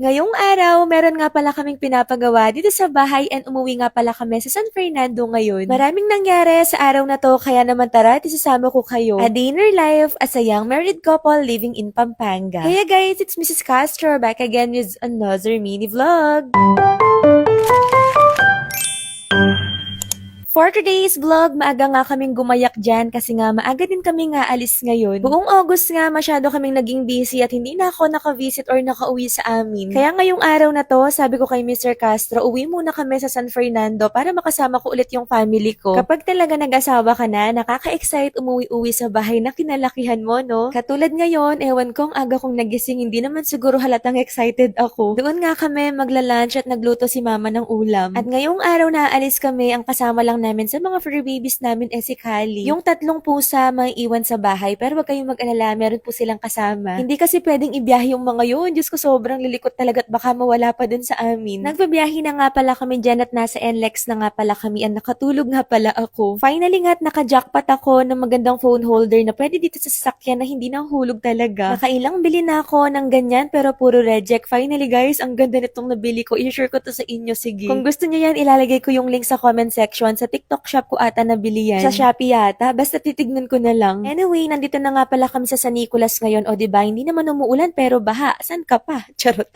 Ngayong araw, meron nga pala kaming pinapagawa dito sa bahay and umuwi nga pala kami sa San Fernando ngayon. Maraming nangyari sa araw na to kaya naman tara, isasama ko kayo. A day in our life as a young married couple living in Pampanga. Kaya guys, it's Mrs. Castro back again with another mini vlog. For today's vlog, maaga nga kaming gumayak dyan kasi nga maaga din kami nga alis ngayon. Buong August nga masyado kaming naging busy at hindi na ako naka-visit or nakauwi sa amin. Kaya ngayong araw na to, sabi ko kay Mr. Castro, uwi muna kami sa San Fernando para makasama ko ulit yung family ko. Kapag talaga nag-asawa ka na, nakaka-excite umuwi-uwi sa bahay na kinalakihan mo, no? Katulad ngayon, ewan kong aga kong nagising, hindi naman siguro halatang excited ako. Doon nga kami magla-lunch at nagluto si mama ng ulam. At ngayong araw na alis kami, ang kasama lang namin sa mga fur babies namin si Kali. Yung 3 pusa may iwan sa bahay pero wag kayong mag-alala, meron po silang kasama. Hindi kasi pwedeng ibiyahe yung mga yun. Diyos ko, sobrang lilikot talaga at baka mawala pa dun sa amin. Nagbabiyahe na nga pala kami dyan at nasa NLEX na nga pala kami at nakatulog nga pala ako. Finally nga at naka-jackpot ako ng magandang phone holder na pwede dito sa sasakyan na hindi nahulog talaga. Nakailang bili na ako ng ganyan pero puro reject. Finally guys, ang ganda nitong nabili ko. I-share ko to sa inyo, sige. Kung gusto niyo yan, ilalagay ko yung link sa comment section. Sa TikTok shop ko ata nabili yan. Sa Shopee yata. Basta titignan ko na lang. Anyway, nandito na nga pala kami sa San Nicolas ngayon. O diba, hindi naman umuulan pero baha. San ka pa? Charot.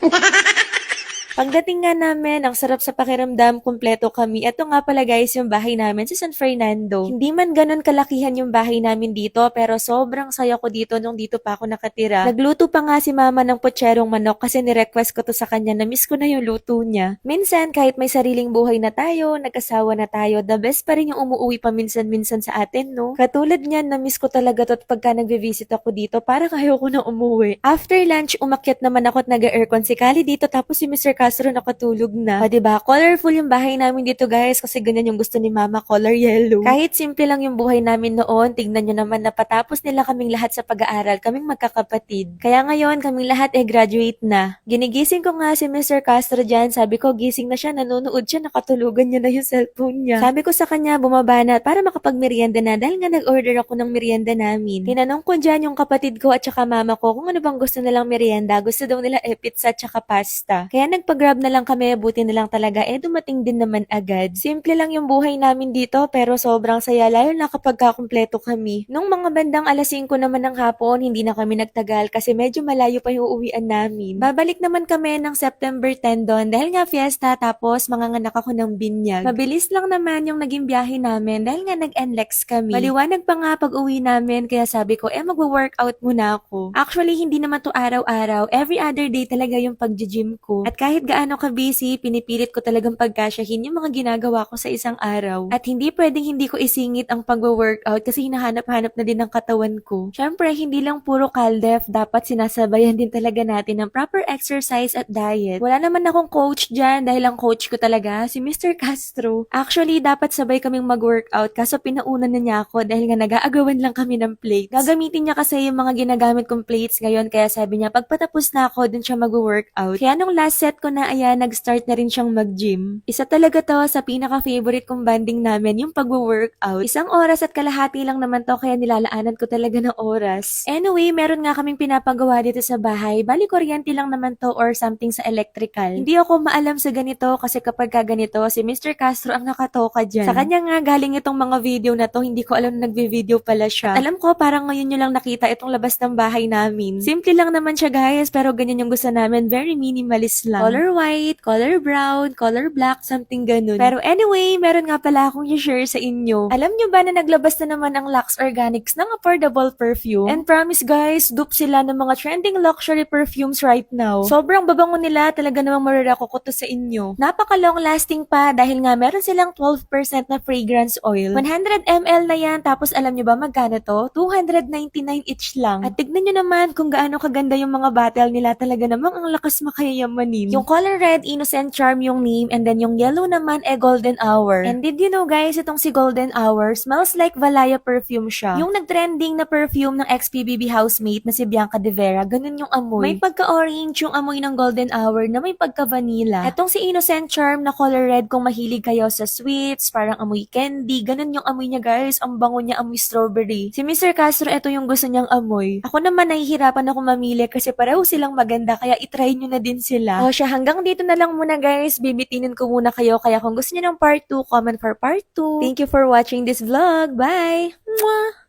Pagdating nga namin, ang sarap sa pakiramdam, kumpleto kami. Ito nga pala guys, yung bahay namin sa San Fernando. Hindi man ganun kalakihan yung bahay namin dito, pero sobrang saya ko dito nung dito pa ako nakatira. Nagluto pa nga si mama ng putserong manok kasi nirequest ko to sa kanya, na-miss ko na yung luto niya. Minsan, kahit may sariling buhay na tayo, nag-asawa na tayo, the best pa rin yung umuwi pa minsan-minsan sa atin, no? Katulad niyan, na-miss ko talaga to at pagka nagbe-visit ako dito, parang ayaw ko na umuwi. After lunch, umakyat naman ako at nag-aircon si Kali dito, tapos si Mr. Castro nakatulog na. O diba, colorful yung bahay namin dito guys kasi ganyan yung gusto ni mama, color yellow. Kahit simple lang yung buhay namin noon, tignan nyo naman na patapos nila kaming lahat sa pag-aaral, kaming magkakapatid. Kaya ngayon, kaming lahat graduate na. Ginigising ko nga si Mr. Castro dyan, sabi ko gising na siya, nanonood siya, nakatulugan niya na yung cellphone niya. Sabi ko sa kanya, bumaba na para makapag-merienda na dahil nga nag-order ako ng merienda namin. Tinanong ko dyan yung kapatid ko at saka mama ko kung ano bang gusto nilang merienda. Gusto daw nila pizza at saka pasta. Kaya nagpa-grab na lang kami, buti na lang talaga dumating din naman agad. Simple lang yung buhay namin dito pero sobrang saya lalo na kapag kakumpleto kami. Nung mga bandang alas 5 naman ng hapon, hindi na kami nagtagal kasi medyo malayo pa yung uuwian namin. Babalik naman kami ng September 10 doon dahil nga fiesta tapos manganganak ako ng binyag. Mabilis lang naman yung naging biyahe namin dahil nga nag-NLEX kami. Maliwanag pa nga pag uwi namin kaya sabi ko magwo-workout muna ako. Actually, hindi naman to araw-araw. Every other day talaga yung pag-gym ko. At kahit gaano busy, pinipilit ko talagang pagkasyahin yung mga ginagawa ko sa isang araw. At hindi pwedeng hindi ko isingit ang pag-workout kasi hinahanap-hanap na din ng katawan ko. Syempre, hindi lang puro kaldef, dapat sinasabayan din talaga natin ng proper exercise at diet. Wala naman akong coach dyan dahil ang coach ko talaga si Mr. Castro. Actually, dapat sabay kaming mag-workout kaso pinauna na niya ako dahil nga nag-aagawan lang kami ng plates. Gagamitin niya kasi yung mga ginagamit kong plates ngayon kaya sabi niya pagpatapos na ako dun siya mag-workout. Kaya nung last set ko na nag-start na rin siyang mag-gym. Isa talaga to sa pinaka-favorite kong banding namin, yung pag-workout. 1 oras at kalahati lang naman to kaya nilalaanan ko talaga ng oras. Anyway, meron nga kaming pinapagawa dito sa bahay. Bali, kuryente lang naman to or something sa electrical. Hindi ako maalam sa ganito kasi kapag ganito, si Mr. Castro ang nakatoka dyan. Sa kanya nga galing itong mga video na to, hindi ko alam na nagbe-video pala siya. At alam ko, parang ngayon nyo lang nakita itong labas ng bahay namin. Simple lang naman siya guys, pero ganyan yung gusto namin. Very minimalist lang. Color white, color brown, color black, something ganun. Pero anyway, meron nga pala akong i-share sa inyo. Alam nyo ba na naglabas na naman ang Lux Organics ng affordable perfume? And promise guys, dupe sila ng mga trending luxury perfumes right now. Sobrang babango nila, talaga namang mararako ko to sa inyo. Napaka-long lasting pa dahil nga meron silang 12% na fragrance oil. 100 ml na yan, tapos alam nyo ba magkano to? 299 each lang. At tignan nyo naman kung gaano kaganda yung mga bottle nila, talaga namang ang lakas makayamanin. Yung Yung color red, Innocent Charm yung name, and then yung yellow naman, Golden Hour. And did you know guys, itong si Golden Hour, smells like Valaya perfume siya. Yung nag-trending na perfume ng ex-PBB housemate na si Bianca De Vera, ganun yung amoy. May pagka-orange yung amoy ng Golden Hour na may pagka-vanilla. Etong si Innocent Charm na color red, kung mahilig kayo sa sweets, parang amoy candy, ganun yung amoy niya guys. Ang bango niya, amoy strawberry. Si Mr. Castro, ito yung gusto niyang amoy. Ako naman nahihirapan ako mamili kasi pareho silang maganda, kaya itry nyo na din sila. O siya, hanggang dito na lang muna guys. Bibitinin ko muna kayo, kaya kung gusto niyo ng part 2, comment for part 2. Thank you for watching this vlog. Bye! Mwah!